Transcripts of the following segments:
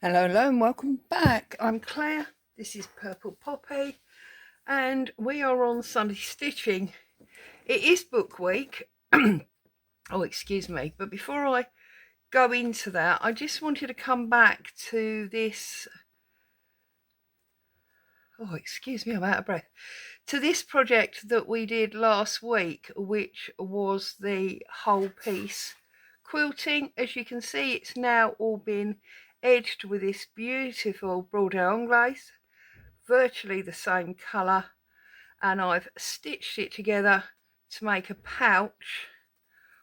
Hello and welcome back. I'm Claire, this is Purple Poppy, and we are on Sunday stitching. It is book week. Oh, excuse me, but before I go into that, I just wanted to come back to this, oh excuse me, I'm out of breath, to this project that we did last week, which was the whole piece quilting. As you can see, it's now all been edged with this beautiful Bordeaux anglaise, virtually the same colour, and I've stitched it together to make a pouch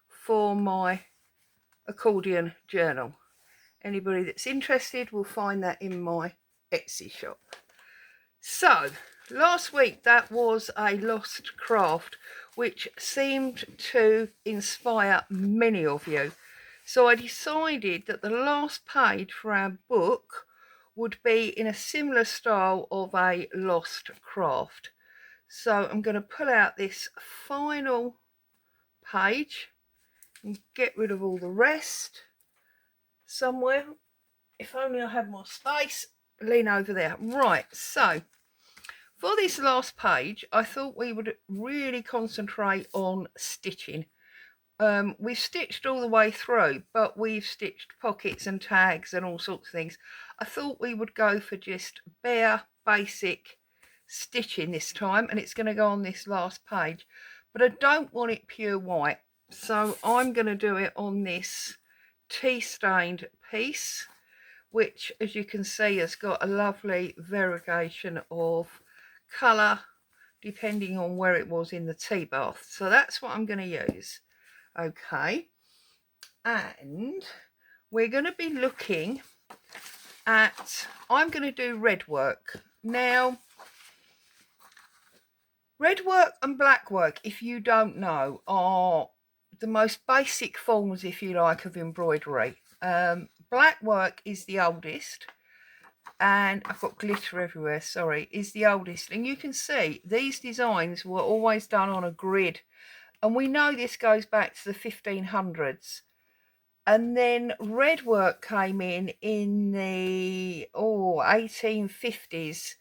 for my accordion journal. Anybody that's interested will find that in my Etsy shop. So last week that was a lost craft which seemed to inspire many of you, so I decided that the last page for our book would be in a similar style of a lost craft. So I'm going to pull out this final page and get rid of all the rest somewhere. If only I had more space. Lean over there. Right, so for this last page, I thought we would really concentrate on stitching. We've stitched all the way through, but we've stitched pockets and tags and all sorts of things. I thought we would go for just bare basic stitching this time, and it's going to go on this last page, but I don't want it pure white, so I'm going to do it on this tea stained piece, which as you can see has got a lovely variegation of colour depending on where it was in the tea bath. So that's what I'm going to use. Okay, and we're going to be looking at, I'm going to do Redwork. Now, Redwork and blackwork, if you don't know, are the most basic forms, if you like, of embroidery. Blackwork is the oldest, and I've got glitter everywhere, sorry, is the oldest. And you can see these designs were always done on a grid, and we know this goes back to the 1500s. And then Redwork came in the 1850s,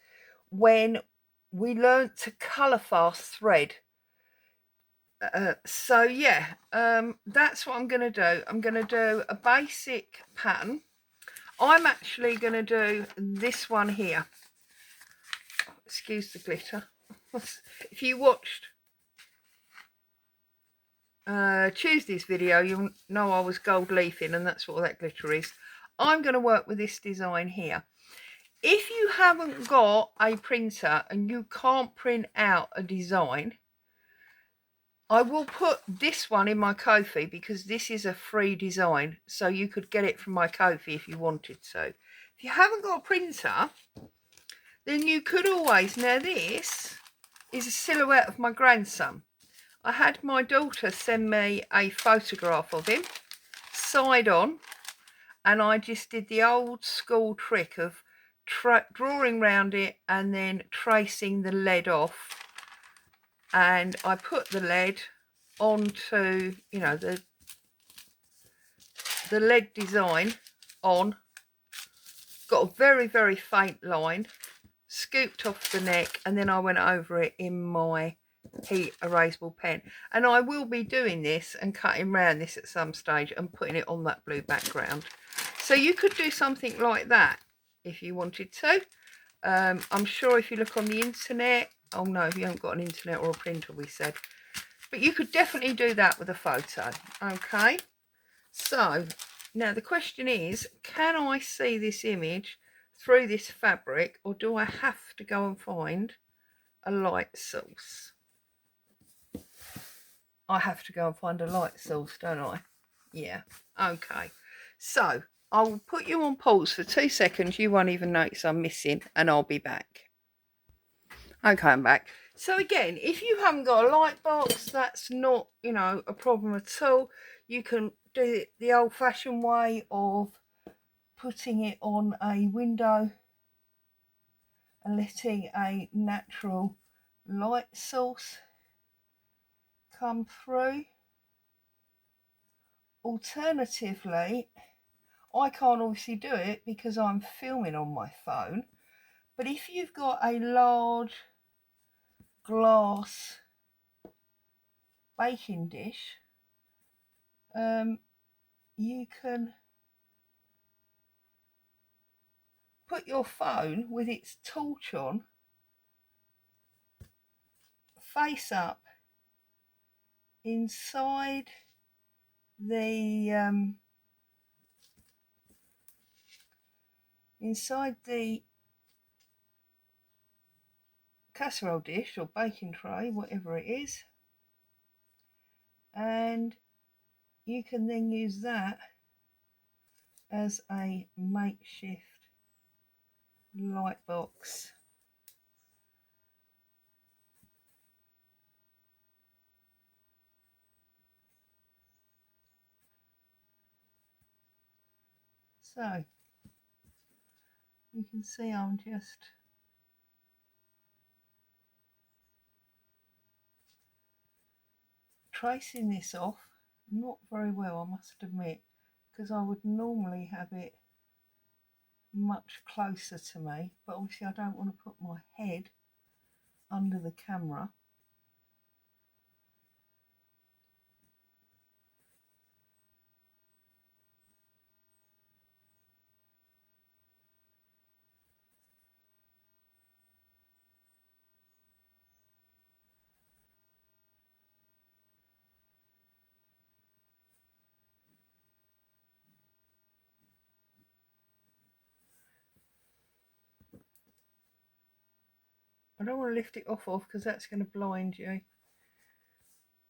when we learnt to colour fast thread. So yeah, that's what I'm going to do. I'm going to do a basic pattern. I'm actually going to do this one here. Excuse the glitter. If you watched Tuesday's video, you'll know I was gold leafing, and that's what that glitter is. I'm going to work with this design here. If you haven't got a printer and you can't print out a design, I will put this one in my kofi, because this is a free design, so you could get it from my kofi if you wanted to. If you haven't got a printer, then you could always, now this is a silhouette of my grandson. I had my daughter send me a photograph of him side on, and I just did the old school trick of drawing around it and then tracing the lead off, and I put the lead onto, you know, the leg design on, got a very, very faint line, scooped off the neck, and then I went over it in my heat erasable pen. And I will be doing this and cutting around this at some stage and putting it on that blue background. So you could do something like that if you wanted to. I'm sure if you look on the internet, oh no, you haven't got an internet or a printer, we said, but you could definitely do that with a photo. Okay, so now the question is, can I see this image through this fabric, or do I have to go and find a light source? I have to go and find a light source, don't I? Yeah, okay. So I'll put you on pause for 2 seconds. You won't even notice I'm missing, and I'll be back. Okay, I'm back. So again, if you haven't got a light box, that's not, you know, a problem at all. You can do it the old-fashioned way of putting it on a window and letting a natural light source come through. Alternatively, I can't obviously do it because I'm filming on my phone, but if you've got a large glass baking dish, you can put your phone with its torch on face up inside the casserole dish or baking tray, whatever it is, and you can then use that as a makeshift light box. So you can see I'm just tracing this off, not very well I must admit, because I would normally have it much closer to me, but obviously I don't want to put my head under the camera. I don't want to lift it off because that's going to blind you.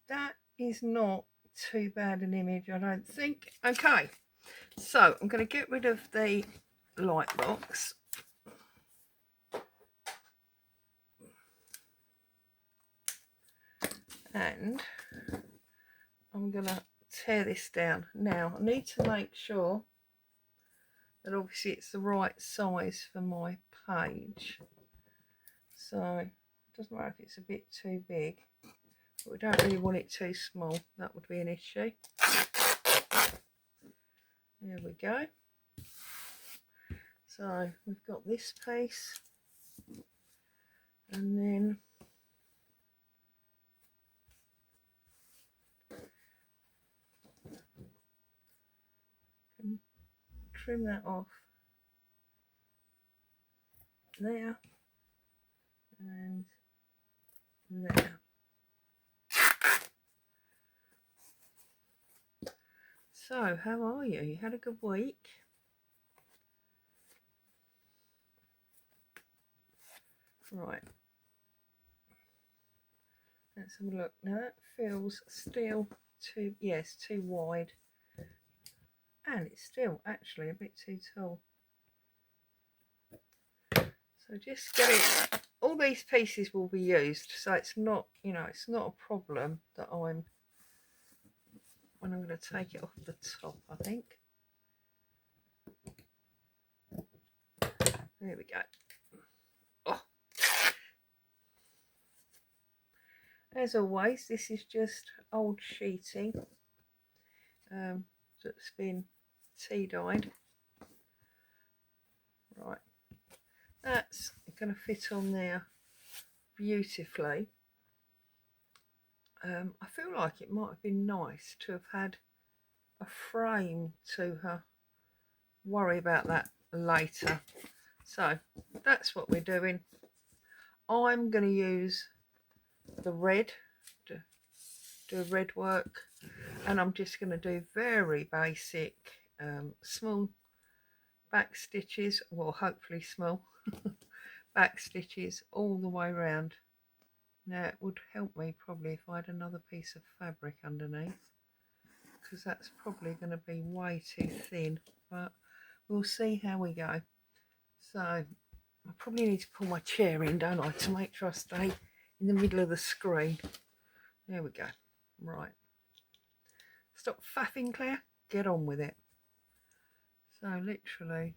That is not too bad an image, I don't think. Okay, so I'm going to get rid of the light box. And I'm going to tear this down. Now, I need to make sure that obviously it's the right size for my page. So, it doesn't matter if it's a bit too big, but we don't really want it too small. That would be an issue. There we go. So, we've got this piece, and then can trim that off there and there. So, how are you? You had a good week? Right. Let's have a look. Now that feels still too, yes, too wide. And it's still actually a bit too tall. So just get it, all these pieces will be used. So it's not, you know, it's not a problem that when I'm going to take it off the top, I think. There we go. Oh. As always, this is just old sheeting that's been tea dyed. Right, that's going to fit on there beautifully. I feel like it might have been nice to have had a frame to worry about that later. So that's what we're doing. I'm going to use the red to do Redwork, and I'm just going to do very basic small back stitches, well hopefully small back stitches all the way around. Now it would help me probably if I had another piece of fabric underneath, because that's probably going to be way too thin, but we'll see how we go. So I probably need to pull my chair in, don't I, to make sure I stay in the middle of the screen. There we go. Right, stop faffing, Claire, get on with it. So literally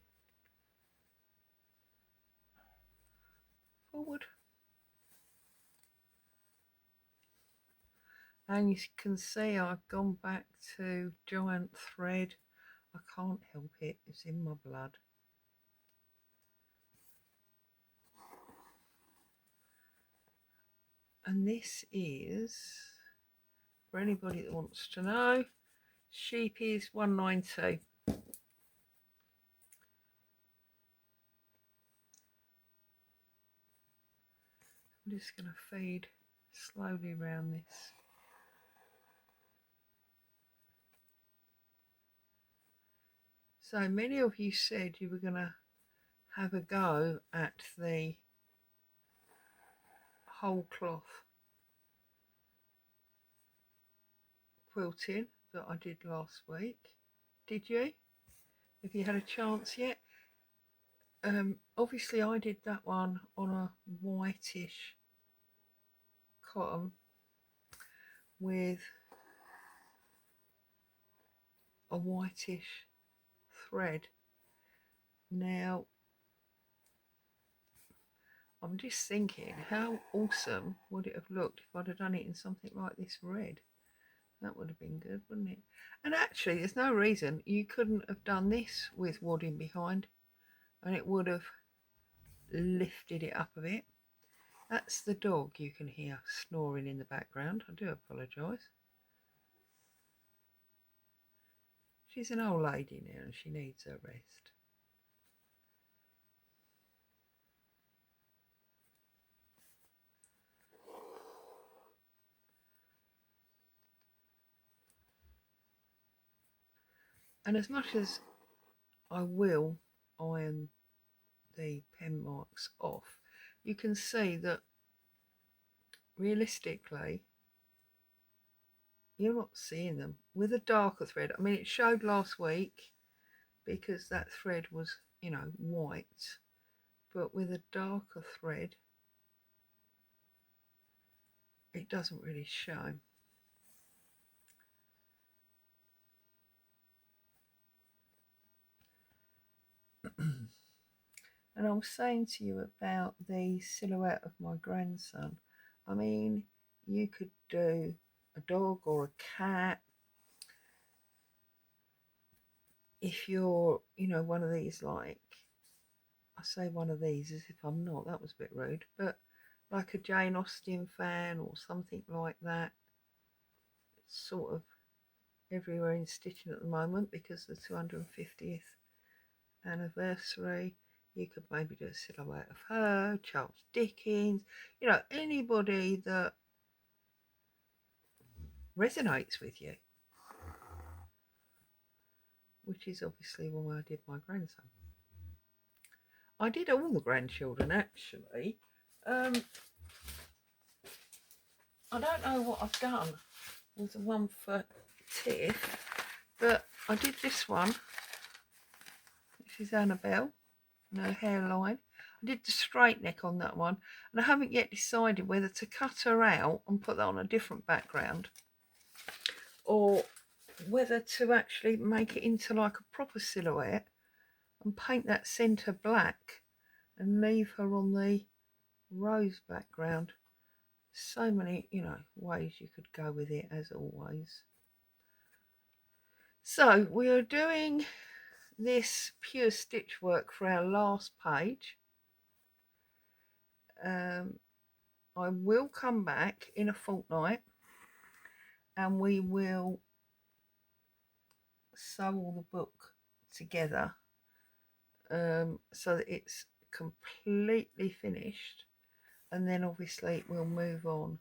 forward, and you can see I've gone back to giant thread. I can't help it, it's in my blood. And this is, for anybody that wants to know, Sheepies 192. I'm just going to feed slowly around this. So many of you said you were going to have a go at the whole cloth quilting that I did last week. Did you? Have you had a chance yet? Obviously I did that one on a whitish cotton with a whitish thread. Now I'm just thinking, how awesome would it have looked if I'd have done it in something like this red? That would have been good, wouldn't it? And actually, there's no reason you couldn't have done this with wadding behind, and it would have lifted it up a bit. That's the dog you can hear snoring in the background. I do apologise. She's an old lady now and she needs her rest. And as much as I will iron the pen marks off, you can see that realistically you're not seeing them with a darker thread. I mean, it showed last week because that thread was, you know, white, but with a darker thread it doesn't really show. And I was saying to you about the silhouette of my grandson. I mean, you could do a dog or a cat. If you're, you know, one of these, like, I say one of these as if I'm not, that was a bit rude, but like a Jane Austen fan or something like that. It's sort of everywhere in stitching at the moment because the 250th anniversary. You could maybe do a silhouette of her, Charles Dickens, you know, anybody that resonates with you, which is obviously why I did my grandson. I did all the grandchildren actually. I don't know what I've done with the one for Tiff, but I did this one. This is Annabelle, no hairline. I did the straight neck on that one, and I haven't yet decided whether to cut her out and put that on a different background or whether to actually make it into like a proper silhouette and paint that centre black and leave her on the rose background. So many, you know, ways you could go with it, as always. So we are doing this pure stitch work for our last page. I will come back in a fortnight and we will sew all the book together so that it's completely finished, and then obviously we'll move on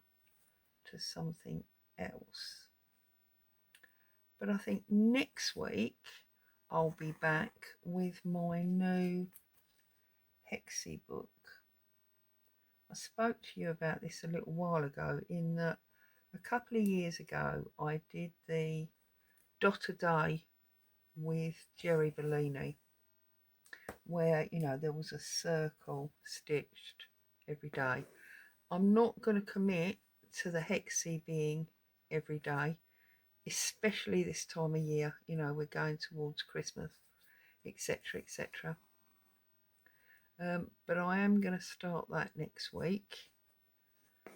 to something else. But I think next week I'll be back with my new Hexie book. I spoke to you about this a little while ago, in that a couple of years ago I did the dot a day with Jerry Bellini, where, you know, there was a circle stitched every day. I'm not going to commit to the Hexie being every day, especially this time of year. You know, we're going towards Christmas, etc, etc. But I am going to start that next week.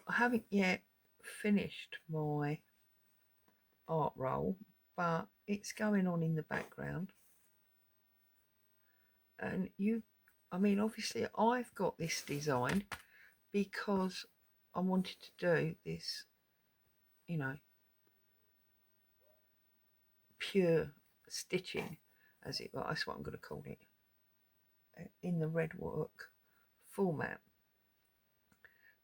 I haven't yet finished my art roll, but it's going on in the background. And I mean, obviously I've got this design because I wanted to do this, you know, pure stitching, as it was. That's what I'm going to call it, in the Redwork format.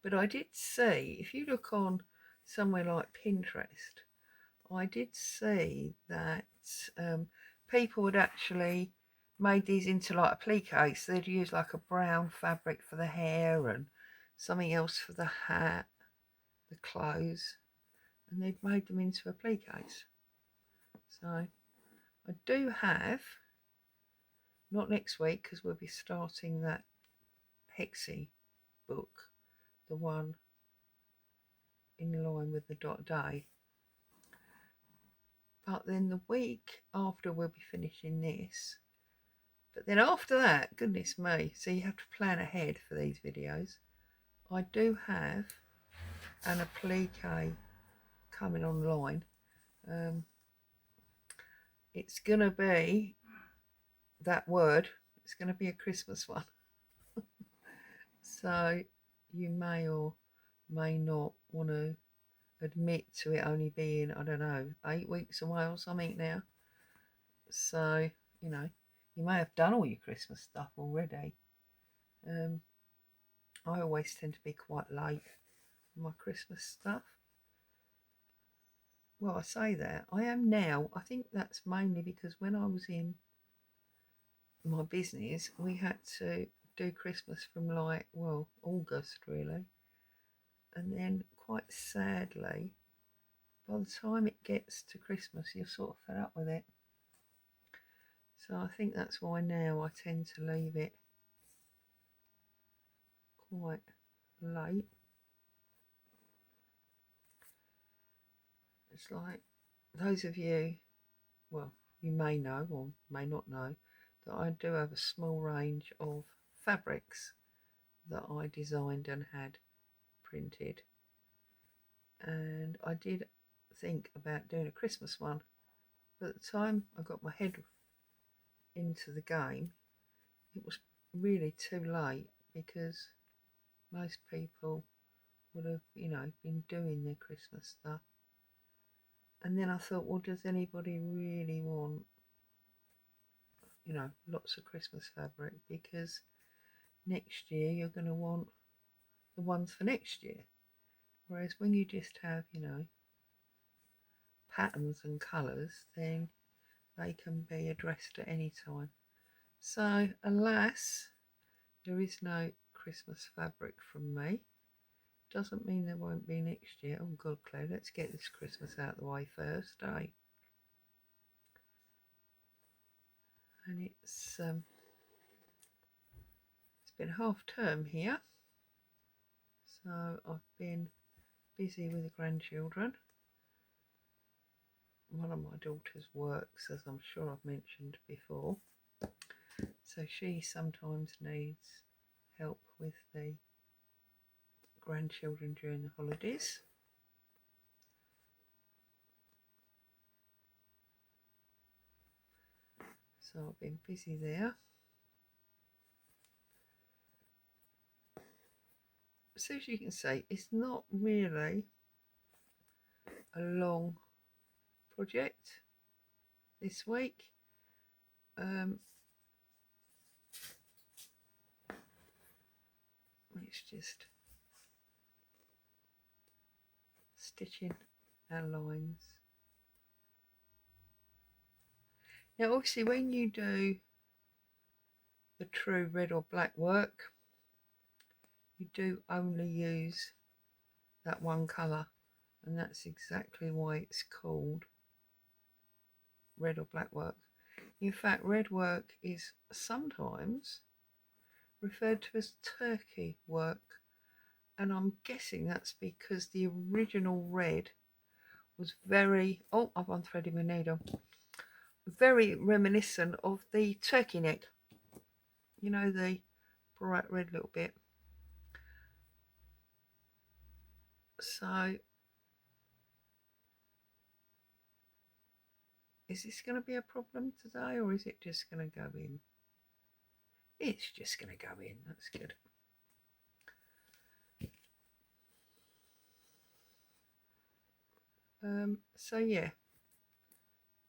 But I did see, if you look on somewhere like Pinterest, I did see that people had actually made these into like appliques. So they'd use like a brown fabric for the hair and something else for the hat, the clothes, and they'd made them into appliques. So I do have, not next week because we'll be starting that Hexie book, the one in line with the dot day. But then the week after we'll be finishing this. But then after that, goodness me, so you have to plan ahead for these videos. I do have an applique coming online. It's going to be that word. It's going to be a Christmas one. So you may or may not want to admit to it only being, I don't know, 8 weeks away or something now. So, you know, you may have done all your Christmas stuff already. I always tend to be quite late on my Christmas stuff. Well, I say that. I am now. I think that's mainly because when I was in my business, we had to do Christmas from like, well, August really. And then quite sadly, by the time it gets to Christmas, you're sort of fed up with it. So I think that's why now I tend to leave it quite late. It's like those of you, well, you may know or may not know that I do have a small range of fabrics that I designed and had printed. And I did think about doing a Christmas one, but at the time I got my head into the game, it was really too late because most people would have, you know, been doing their Christmas stuff. And then I thought, well, does anybody really want, you know, lots of Christmas fabric? Because next year you're going to want the ones for next year. Whereas when you just have, you know, patterns and colours, then they can be addressed at any time. So, alas, there is no Christmas fabric from me. Doesn't mean there won't be next year. Oh God, Claire, let's get this Christmas out of the way first, eh? And it's been half term here, so I've been busy with the grandchildren. One of my daughters works, as I'm sure I've mentioned before, so she sometimes needs help with the grandchildren during the holidays. So I've been busy there. So as you can see, it's not really a long project this week. It's just stitching our lines. Now obviously when you do the true red or black work, you do only use that one colour, and that's exactly why it's called red or black work. In fact, red work is sometimes referred to as turkey work, and I'm guessing that's because the original red was very, oh, I've unthreaded my needle, very reminiscent of the turkey neck, you know, the bright red little bit. So is this going to be a problem today, or is it just going to go in? It's just going to go in. That's good. So yeah,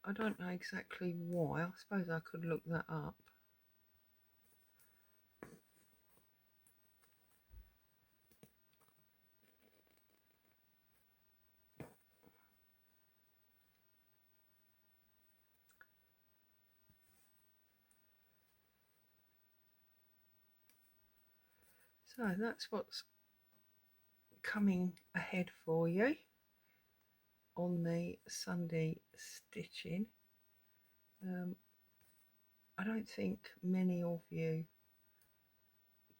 I don't know exactly why. I suppose I could look that up. So that's what's coming ahead for you on the Sunday stitching. I don't think many of you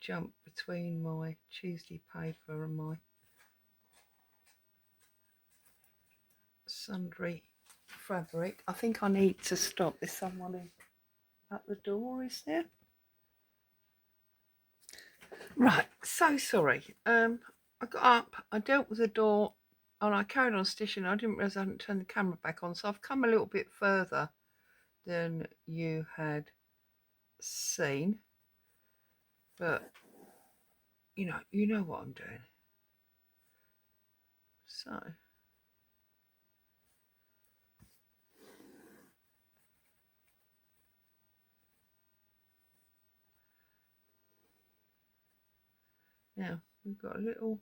jump between my Tuesday paper and my sundry fabric. I think I need to stop. There's someone at the door, is there? Right, so sorry. I got up, I dealt with the door, and I carried on stitching. I didn't realise I hadn't turned the camera back on, so I've come a little bit further than you had seen. But you know what I'm doing. So now we've got a little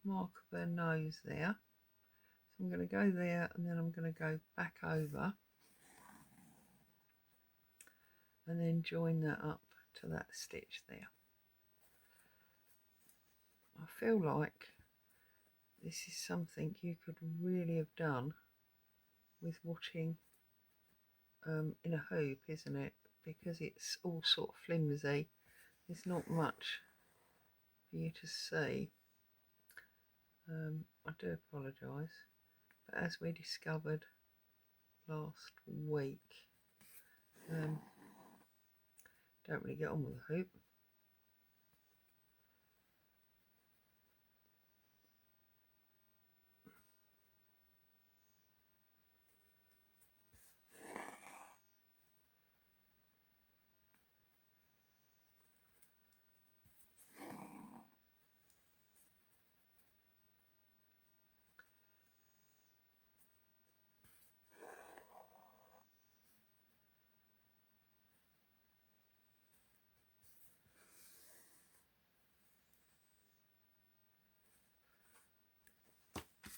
mark of her nose there. So I'm going to go there, and then I'm going to go back over and then join that up to that stitch there. I feel like this is something you could really have done with watching in a hoop, isn't it? Because it's all sort of flimsy. There's not much for you to see. I do apologise, but as we discovered last week, don't really get on with the hoop.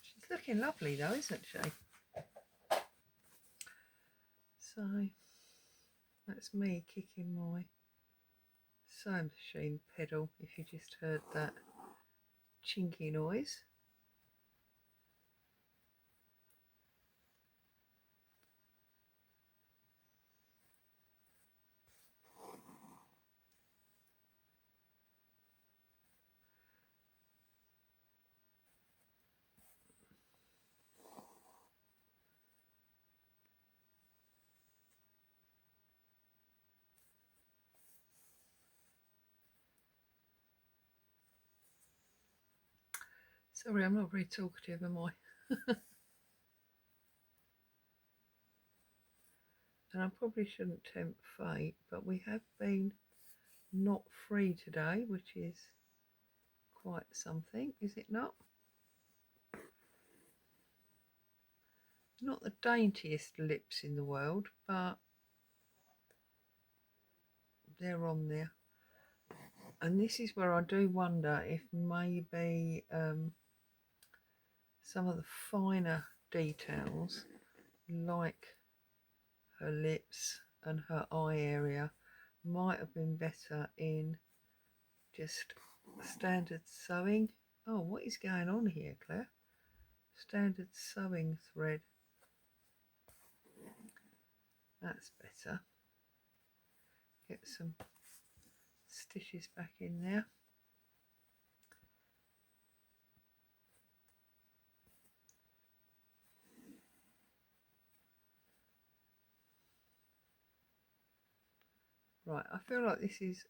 She's looking lovely though, isn't she? So that's me kicking my sewing machine pedal, if you just heard that chinky noise. Sorry, I'm not very talkative, am I? And I probably shouldn't tempt fate, but we have been not free today, which is quite something, is it not? Not the daintiest lips in the world, but they're on there. And this is where I do wonder if maybe some of the finer details, like her lips and her eye area, might have been better in just standard sewing. Oh, what is going on here, Claire? Standard sewing thread. That's better. Get some stitches back in there. Right, I feel like this is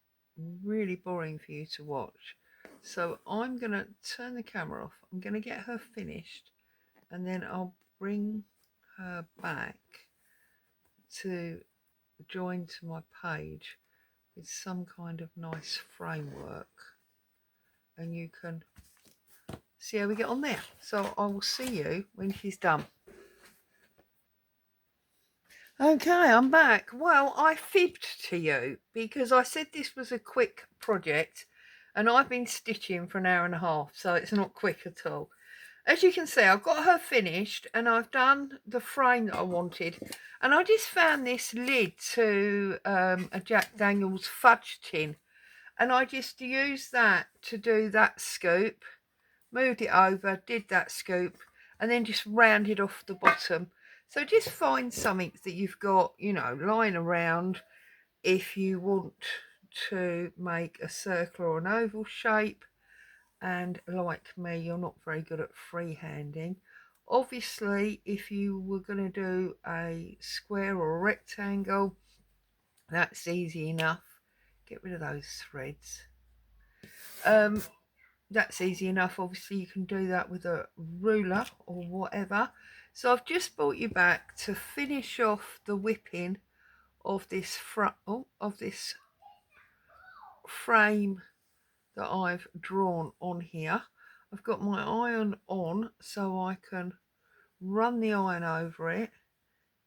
really boring for you to watch. So I'm going to turn the camera off. I'm going to get her finished, and then I'll bring her back to join to my page with some kind of nice framework, and you can see how we get on there. So I will see you when she's done. Okay, I'm back. Well, I fibbed to you because I said this was a quick project, and I've been stitching for an hour and a half, so it's not quick at all. As you can see, I've got her finished and I've done the frame that I wanted, and I just found this lid to a Jack Daniels fudge tin, and I just used that to do that scoop, moved it over, did that scoop, and then just rounded off the bottom. So just find something that you've got, you know, lying around if you want to make a circle or an oval shape. And like me, you're not very good at freehanding. Obviously, if you were going to do a square or a rectangle, that's easy enough. Get rid of those threads. That's easy enough. Obviously, you can do that with a ruler or whatever. So I've just brought you back to finish off the whipping of this frame that I've drawn on here. I've got my iron on so I can run the iron over it,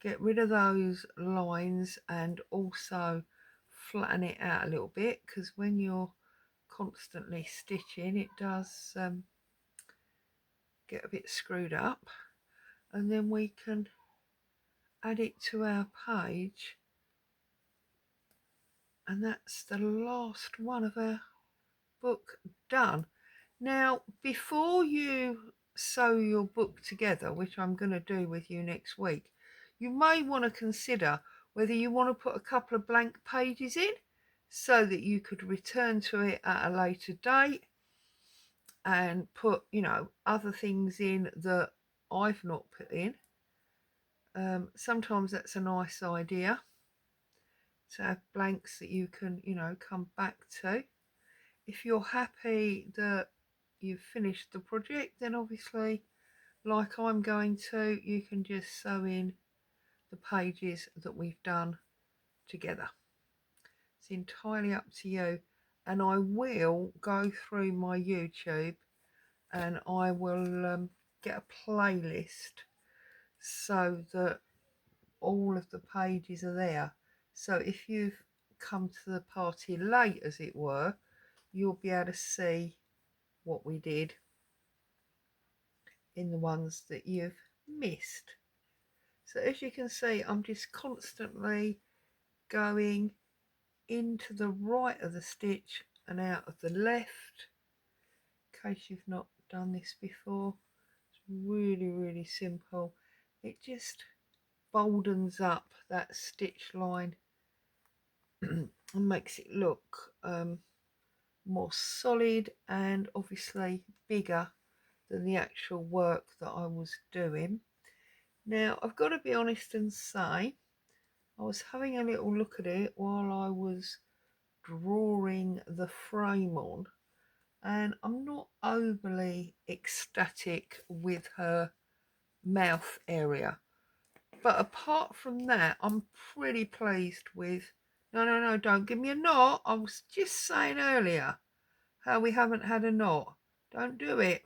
get rid of those lines, and also flatten it out a little bit, because when you're constantly stitching it does get a bit screwed up. And then we can add it to our page, and that's the last one of our book done. Now, before you sew your book together, which I'm going to do with you next week, you may want to consider whether you want to put a couple of blank pages in so that you could return to it at a later date and put, you know, other things in that I've not put in. Sometimes that's a nice idea to have blanks that you can, you know, come back to. If you're happy that you've finished the project, then obviously, like I'm going to, you can just sew in the pages that we've done together. It's entirely up to you, and I will go through my YouTube and I will get a playlist so that all of the pages are there. So if you've come to the party late, as it were, you'll be able to see what we did in the ones that you've missed. So as you can see, I'm just constantly going into the right of the stitch and out of the left. In case you've not done this before, it's really simple. It just boldens up that stitch line and makes it look more solid and obviously bigger than the actual work that I was doing. Now, I've got to be honest and say, I was having a little look at it while I was drawing the frame on, and I'm not overly ecstatic with her mouth area. But apart from that, I'm pretty pleased with... No, don't give me a knot. I was just saying earlier how we haven't had a knot. Don't do it.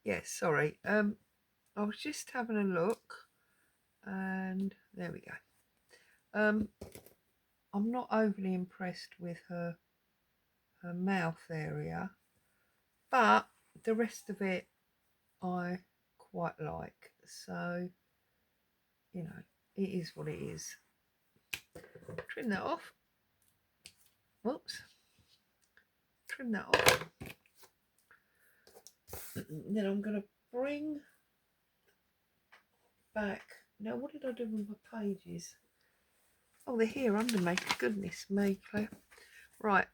Yes, sorry. I was just having a look, and there we go. I'm not overly impressed with her mouth area, but the rest of it I quite like. So, you know, it is what it is. Trim that off. Whoops. Trim that off. Then I'm going to bring back... Now, what did I do with my pages? Oh, they're here under me. Goodness me, Claire. Right.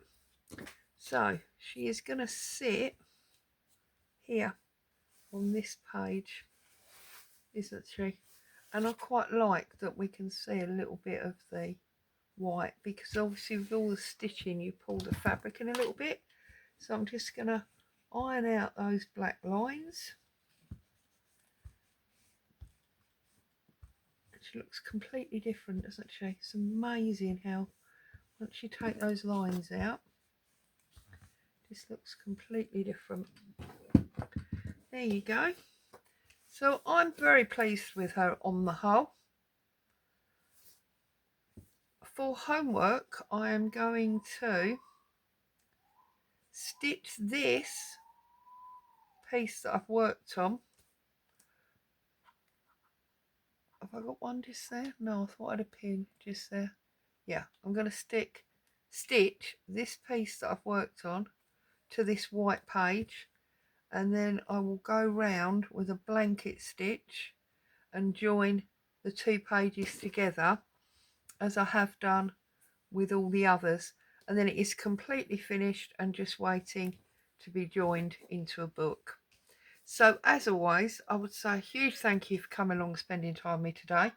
So, she is going to sit here on this page, isn't she? And I quite like that we can see a little bit of the white, because obviously with all the stitching you pull the fabric in a little bit. So I'm just going to iron out those black lines, She looks completely different, doesn't she? It's amazing how once you take those lines out, this looks completely different. There you go. So I'm very pleased with her on the whole. For homework, I am going to stitch this piece that I've worked on. Have I got one just there? No, I thought I had a pin just there. Yeah, I'm going to stitch this piece that I've worked on to this white page, and then I will go round with a blanket stitch and join the two pages together as I have done with all the others, and then it is completely finished and just waiting to be joined into a book. So as always, I would say a huge thank you for coming along and spending time with me today.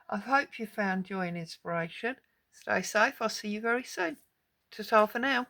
I hope you found joy and inspiration. Stay safe. I'll see you very soon. Ta-ta for now.